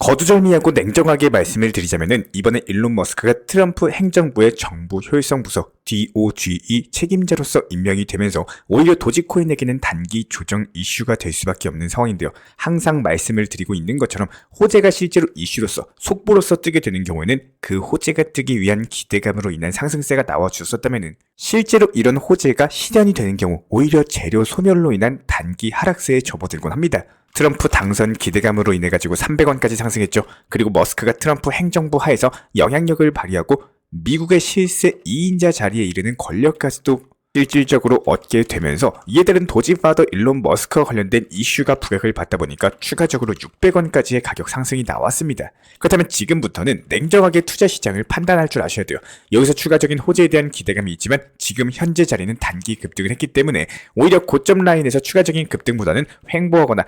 거두절미하고 냉정하게 말씀을 드리자면은 이번에 일론 머스크가 트럼프 행정부의 정부 효율성 부서 DOGE 책임자로서 임명이 되면서 오히려 도지코인에게는 단기 조정 이슈가 될 수밖에 없는 상황인데요. 항상 말씀을 드리고 있는 것처럼 호재가 실제로 이슈로서 속보로서 뜨게 되는 경우에는 그 호재가 뜨기 위한 기대감으로 인한 상승세가 나와주었다면은 실제로 이런 호재가 실현이 되는 경우 오히려 재료 소멸로 인한 단기 하락세에 접어들곤 합니다. 트럼프 당선 기대감으로 인해 가지고 300원까지 상승했죠. 그리고 머스크가 트럼프 행정부 하에서 영향력을 발휘하고 미국의 실세 2인자 자리에 이르는 권력까지도 실질적으로 얻게 되면서 이에 따른 도지파더 일론 머스크와 관련된 이슈가 부각을 받다 보니까 추가적으로 600원까지의 가격 상승이 나왔습니다. 그렇다면 지금부터는 냉정하게 투자 시장을 판단할 줄 아셔야 돼요. 여기서 추가적인 호재에 대한 기대감이 있지만 지금 현재 자리는 단기 급등을 했기 때문에 오히려 고점 라인에서 추가적인 급등보다는 횡보하거나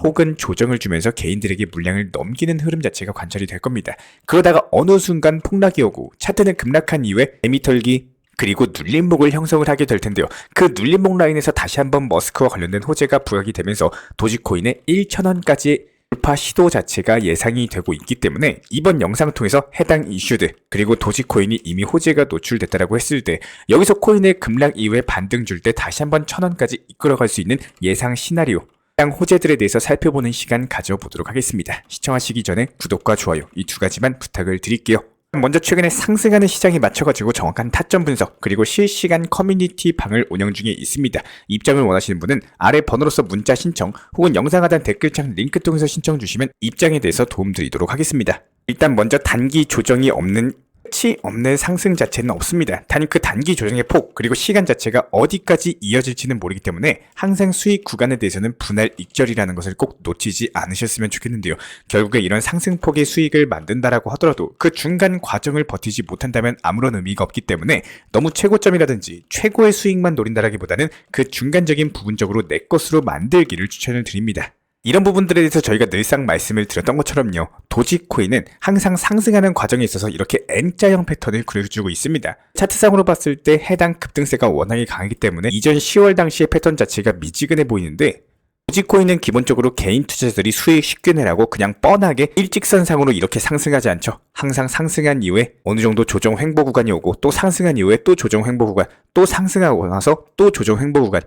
혹은 조정을 주면서 개인들에게 물량을 넘기는 흐름 자체가 관찰이 될 겁니다. 그러다가 어느 순간 폭락이 오고 차트는 급락한 이후에 매미털기 그리고 눌림목을 형성을 하게 될 텐데요. 그 눌림목 라인에서 다시 한번 머스크와 관련된 호재가 부각이 되면서 도지코인의 1,000원까지의 돌파 시도 자체가 예상이 되고 있기 때문에 이번 영상을 통해서 해당 이슈들 그리고 도지코인이 이미 호재가 노출됐다라고 했을 때 여기서 코인의 급락 이후에 반등 줄 때 다시 한번 1,000원까지 이끌어갈 수 있는 예상 시나리오 해당 호재들에 대해서 살펴보는 시간 가져보도록 하겠습니다. 시청하시기 전에 구독과 좋아요 이 두 가지만 부탁을 드릴게요. 먼저 최근에 상승하는 시장에 맞춰가지고 정확한 타점 분석 그리고 실시간 커뮤니티 방을 운영 중에 있습니다. 입장을 원하시는 분은 아래 번호로서 문자 신청 혹은 영상 하단 댓글창 링크 통해서 신청 주시면 입장에 대해서 도움드리도록 하겠습니다. 일단 먼저 단기 조정이 없는 끝이 없는 상승 자체는 없습니다. 단 그 단기 조정의 폭 그리고 시간 자체가 어디까지 이어질지는 모르기 때문에 항상 수익 구간에 대해서는 분할 익절이라는 것을 꼭 놓치지 않으셨으면 좋겠는데요. 결국에 이런 상승폭의 수익을 만든다라고 하더라도 그 중간 과정을 버티지 못한다면 아무런 의미가 없기 때문에 너무 최고점이라든지 최고의 수익만 노린다라기보다는 그 중간적인 부분적으로 내 것으로 만들기를 추천을 드립니다. 이런 부분들에 대해서 저희가 늘상 말씀을 드렸던 것처럼요. 도지코인은 항상 상승하는 과정에 있어서 이렇게 N자형 패턴을 그려주고 있습니다. 차트상으로 봤을 때 해당 급등세가 워낙에 강하기 때문에 이전 10월 당시의 패턴 자체가 미지근해 보이는데 도지코인은 기본적으로 개인 투자자들이 수익 쉽게 내라고 그냥 뻔하게 일직선상으로 이렇게 상승하지 않죠. 항상 상승한 이후에 어느 정도 조정 횡보 구간이 오고 또 상승한 이후에 또 조정 횡보 구간 또 상승하고 나서 또 조정 횡보 구간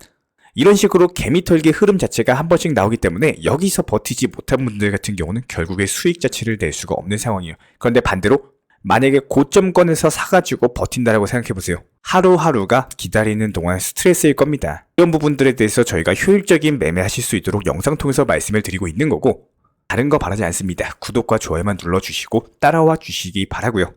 이런 식으로 개미털기 흐름 자체가 한 번씩 나오기 때문에 여기서 버티지 못한 분들 같은 경우는 결국에 수익 자체를 낼 수가 없는 상황이에요. 그런데 반대로 만약에 고점권에서 사가지고 버틴다라고 생각해보세요. 하루하루가 기다리는 동안 스트레스일 겁니다. 이런 부분들에 대해서 저희가 효율적인 매매하실 수 있도록 영상 통해서 말씀을 드리고 있는 거고 다른 거 바라지 않습니다. 구독과 좋아요만 눌러주시고 따라와 주시기 바라고요.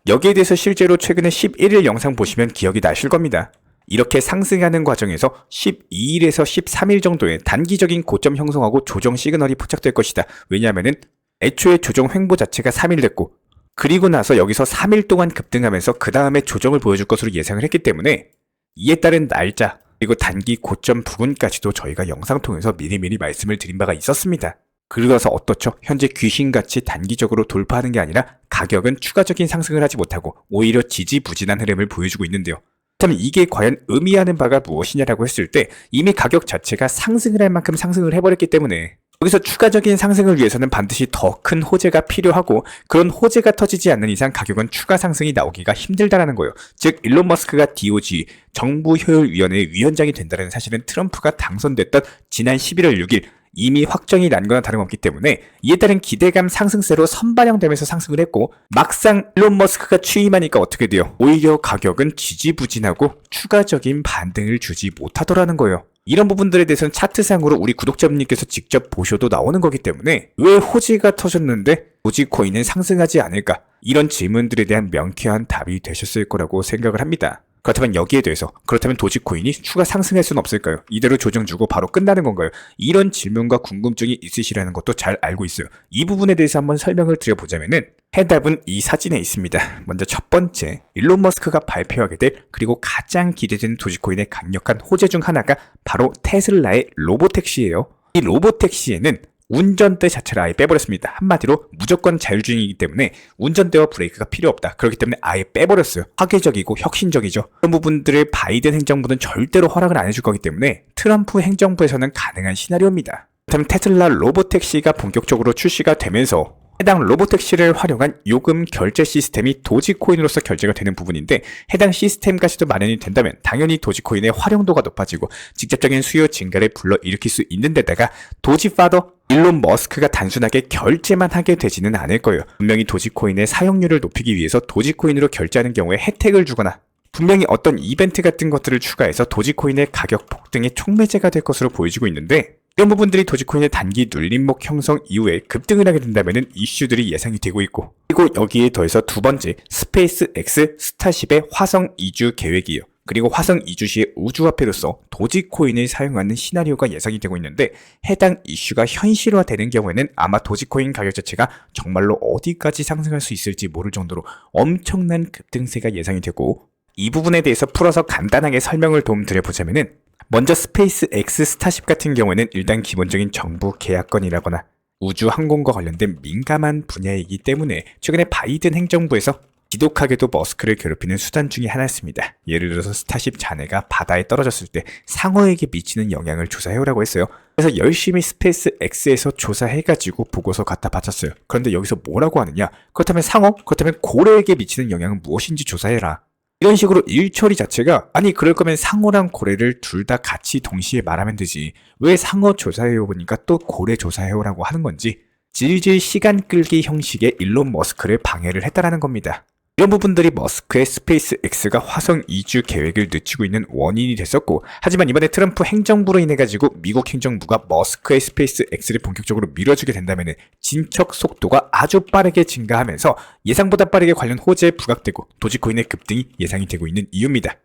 여기에 대해서 실제로 최근에 11일 영상 보시면 기억이 나실 겁니다. 이렇게 상승하는 과정에서 12일에서 13일 정도의 단기적인 고점 형성하고 조정 시그널이 포착될 것이다. 왜냐하면은 애초에 조정 횡보 자체가 3일 됐고 그리고 나서 여기서 3일 동안 급등하면서 그 다음에 조정을 보여줄 것으로 예상을 했기 때문에 이에 따른 날짜 그리고 단기 고점 부분까지도 저희가 영상 통해서 미리미리 말씀을 드린 바가 있었습니다. 그러서 어떻죠? 현재 귀신같이 단기적으로 돌파하는 게 아니라 가격은 추가적인 상승을 하지 못하고 오히려 지지부진한 흐름을 보여주고 있는데요. 그렇다면 이게 과연 의미하는 바가 무엇이냐라고 했을 때 이미 가격 자체가 상승을 할 만큼 상승을 해버렸기 때문에 여기서 추가적인 상승을 위해서는 반드시 더 큰 호재가 필요하고 그런 호재가 터지지 않는 이상 가격은 추가 상승이 나오기가 힘들다라는 거예요. 즉 일론 머스크가 DOGE 정부효율위원회 위원장이 된다는 사실은 트럼프가 당선됐던 지난 11월 6일 이미 확정이 난 거나 다름없기 때문에 이에 따른 기대감 상승세로 선반영되면서 상승을 했고 막상 일론 머스크가 취임하니까 어떻게 돼요? 오히려 가격은 지지부진하고 추가적인 반등을 주지 못하더라는 거예요. 이런 부분들에 대해서는 차트상으로 우리 구독자분님께서 직접 보셔도 나오는 거기 때문에 왜 호재가 터졌는데 도지코인은 상승하지 않을까? 이런 질문들에 대한 명쾌한 답이 되셨을 거라고 생각을 합니다. 그렇다면 여기에 대해서 그렇다면 도지코인이 추가 상승할 수는 없을까요? 이대로 조정 주고 바로 끝나는 건가요? 이런 질문과 궁금증이 있으시라는 것도 잘 알고 있어요. 이 부분에 대해서 한번 설명을 드려보자면은 해답은 이 사진에 있습니다. 먼저 첫 번째, 일론 머스크가 발표하게 될 그리고 가장 기대되는 도지코인의 강력한 호재 중 하나가 바로 테슬라의 로보택시예요. 이 로보택시에는 운전대 자체를 아예 빼버렸습니다. 한마디로 무조건 자율주행이기 때문에 운전대와 브레이크가 필요 없다. 그렇기 때문에 아예 빼버렸어요. 파괴적이고 혁신적이죠. 그런 부분들을 바이든 행정부는 절대로 허락을 안 해줄 거기 때문에 트럼프 행정부에서는 가능한 시나리오입니다. 그렇다면 테슬라 로보택시가 본격적으로 출시가 되면서 해당 로보택시를 활용한 요금 결제 시스템이 도지코인으로서 결제가 되는 부분인데, 해당 시스템까지도 마련이 된다면 당연히 도지코인의 활용도가 높아지고 직접적인 수요 증가를 불러일으킬 수 있는 데다가 도지파더 일론 머스크가 단순하게 결제만 하게 되지는 않을 거예요. 분명히 도지코인의 사용률을 높이기 위해서 도지코인으로 결제하는 경우에 혜택을 주거나 분명히 어떤 이벤트 같은 것들을 추가해서 도지코인의 가격 폭등의 촉매제가 될 것으로 보여지고 있는데, 이런 부분들이 도지코인의 단기 눌림목 형성 이후에 급등을 하게 된다면 이슈들이 예상이 되고 있고, 그리고 여기에 더해서 두 번째, 스페이스 X 스타쉽의 화성 이주 계획이에요. 그리고 화성 이주 시에 우주화폐로서 도지코인을 사용하는 시나리오가 예상이 되고 있는데, 해당 이슈가 현실화되는 경우에는 아마 도지코인 가격 자체가 정말로 어디까지 상승할 수 있을지 모를 정도로 엄청난 급등세가 예상이 되고, 이 부분에 대해서 풀어서 간단하게 설명을 드려보자면은, 먼저 스페이스 X 스타쉽 같은 경우에는 일단 기본적인 정부 계약건이라거나 우주 항공과 관련된 민감한 분야이기 때문에 최근에 바이든 행정부에서 지독하게도 머스크를 괴롭히는 수단 중에 하나였습니다. 예를 들어서 스타쉽 잔해가 바다에 떨어졌을 때 상어에게 미치는 영향을 조사해오라고 했어요. 그래서 열심히 스페이스 X에서 조사해가지고 보고서 갖다 바쳤어요. 그런데 여기서 뭐라고 하느냐? 그렇다면 상어? 그렇다면 고래에게 미치는 영향은 무엇인지 조사해라. 이런 식으로 일처리 자체가, 아니 그럴 거면 상어랑 고래를 둘 다 같이 동시에 말하면 되지, 왜 상어 조사해오니까 또 고래 조사해오라고 하는 건지 질질 시간 끌기 형식의 일론 머스크를 방해를 했다라는 겁니다. 이런 부분들이 머스크의 스페이스 X가 화성 이주 계획을 늦추고 있는 원인이 됐었고, 하지만 이번에 트럼프 행정부로 인해 가지고 미국 행정부가 머스크의 스페이스 X를 본격적으로 밀어주게 된다면 진척 속도가 아주 빠르게 증가하면서 예상보다 빠르게 관련 호재에 부각되고 도지코인의 급등이 예상이 되고 있는 이유입니다.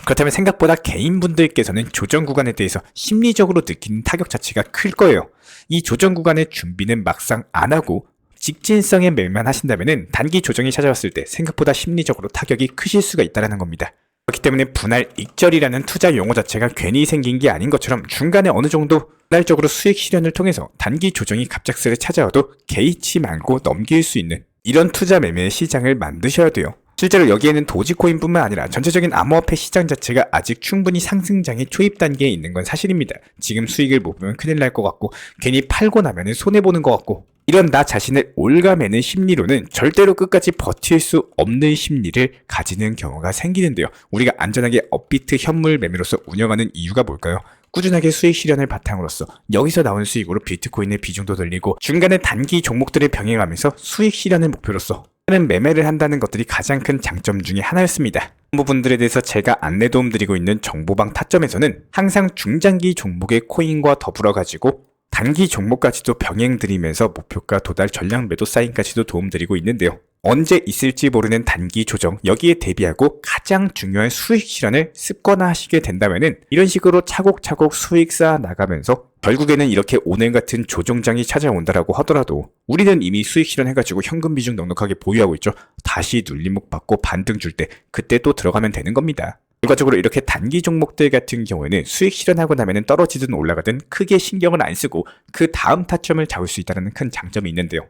그렇다면 생각보다 개인분들께서는 조정 구간에 대해서 심리적으로 느끼는 타격 자체가 클 거예요. 이 조정 구간의 준비는 막상 안 하고 직진성에 매만 하신다면 단기 조정이 찾아왔을 때 생각보다 심리적으로 타격이 크실 수가 있다는 겁니다. 그렇기 때문에 분할 익절이라는 투자 용어 자체가 괜히 생긴 게 아닌 것처럼 중간에 어느 정도 분할적으로 수익 실현을 통해서 단기 조정이 갑작스레 찾아와도 개의치 말고 넘길 수 있는 이런 투자 매매의 시장을 만드셔야 돼요. 실제로 여기에는 도지코인뿐만 아니라 전체적인 암호화폐 시장 자체가 아직 충분히 상승장의 초입 단계에 있는 건 사실입니다. 지금 수익을 못 보면 큰일 날 것 같고, 괜히 팔고 나면 손해보는 것 같고, 이런 나 자신을 올가매는 심리로는 절대로 끝까지 버틸 수 없는 심리를 가지는 경우가 생기는데요. 우리가 안전하게 업비트 현물 매매로서 운영하는 이유가 뭘까요? 꾸준하게 수익 실현을 바탕으로서 여기서 나온 수익으로 비트코인의 비중도 늘리고 중간에 단기 종목들을 병행하면서 수익 실현을 목표로서 하는 매매를 한다는 것들이 가장 큰 장점 중에 하나였습니다. 이 부분들에 대해서 제가 안내 도움 드리고 있는 정보방 타점에서는 항상 중장기 종목의 코인과 더불어 가지고 단기 종목까지도 병행드리면서 목표가 도달 전량 매도 사인까지도 도움드리고 있는데요. 언제 있을지 모르는 단기 조정, 여기에 대비하고 가장 중요한 수익 실현을 습관화하시게 된다면 이런 식으로 차곡차곡 수익 쌓아 나가면서 결국에는 이렇게 오늘 같은 조정장이 찾아온다라고 하더라도 우리는 이미 수익 실현해가지고 현금 비중 넉넉하게 보유하고 있죠. 다시 눌림목 받고 반등 줄 때 그때 또 들어가면 되는 겁니다. 결과적으로 이렇게 단기 종목들 같은 경우에는 수익 실현하고 나면 떨어지든 올라가든 크게 신경을 안 쓰고 그 다음 타점을 잡을 수 있다는 큰 장점이 있는데요.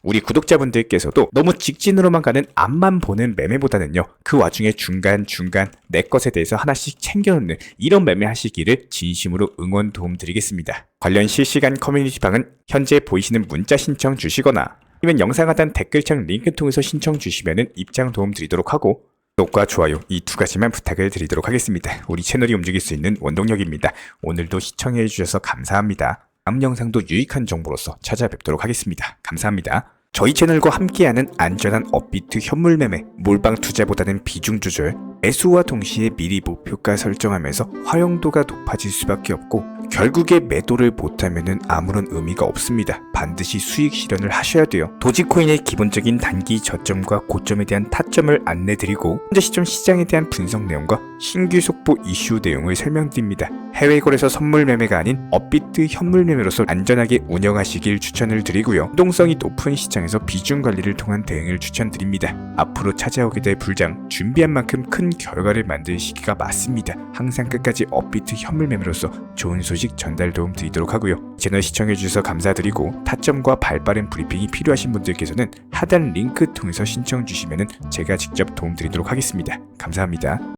우리 구독자분들께서도 너무 직진으로만 가는 앞만 보는 매매보다는요, 그 와중에 중간중간 내 것에 대해서 하나씩 챙겨놓는 이런 매매 하시기를 진심으로 응원 도움 드리겠습니다. 관련 실시간 커뮤니티방은 현재 보이시는 문자 신청 주시거나 아니면 영상 하단 댓글창 링크 통해서 신청 주시면 입장 도움 드리도록 하고, 구독과 좋아요 이 두 가지만 부탁을 드리도록 하겠습니다. 우리 채널이 움직일 수 있는 원동력입니다. 오늘도 시청해 주셔서 감사합니다. 다음 영상도 유익한 정보로서 찾아뵙도록 하겠습니다. 감사합니다. 저희 채널과 함께하는 안전한 업비트 현물 매매, 몰빵 투자보다는 비중 조절, 매수와 동시에 미리 목표가 설정하면서 활용도가 높아질 수밖에 없고 결국에 매도를 못하면 아무런 의미가 없습니다. 반드시 수익 실현을 하셔야 돼요. 도지코인의 기본적인 단기 저점과 고점에 대한 타점을 안내드리고 현재 시점 시장에 대한 분석 내용과 신규 속보 이슈 내용을 설명드립니다. 해외 거래소 선물 매매가 아닌 업비트 현물 매매로서 안전하게 운영하시길 추천을 드리고요. 유동성이 높은 시장에서 비중 관리를 통한 대응을 추천드립니다. 앞으로 찾아오게 될 불장, 준비한 만큼 큰 결과를 만들 시기가 맞습니다. 항상 끝까지 업비트 현물 매매로서 좋은 소식 전달 도움 드리도록 하고요. 채널 시청해주셔서 감사드리고 타점과 발빠른 브리핑이 필요하신 분들께서는 하단 링크 통해서 신청 주시면 제가 직접 도움 드리도록 하겠습니다. 감사합니다.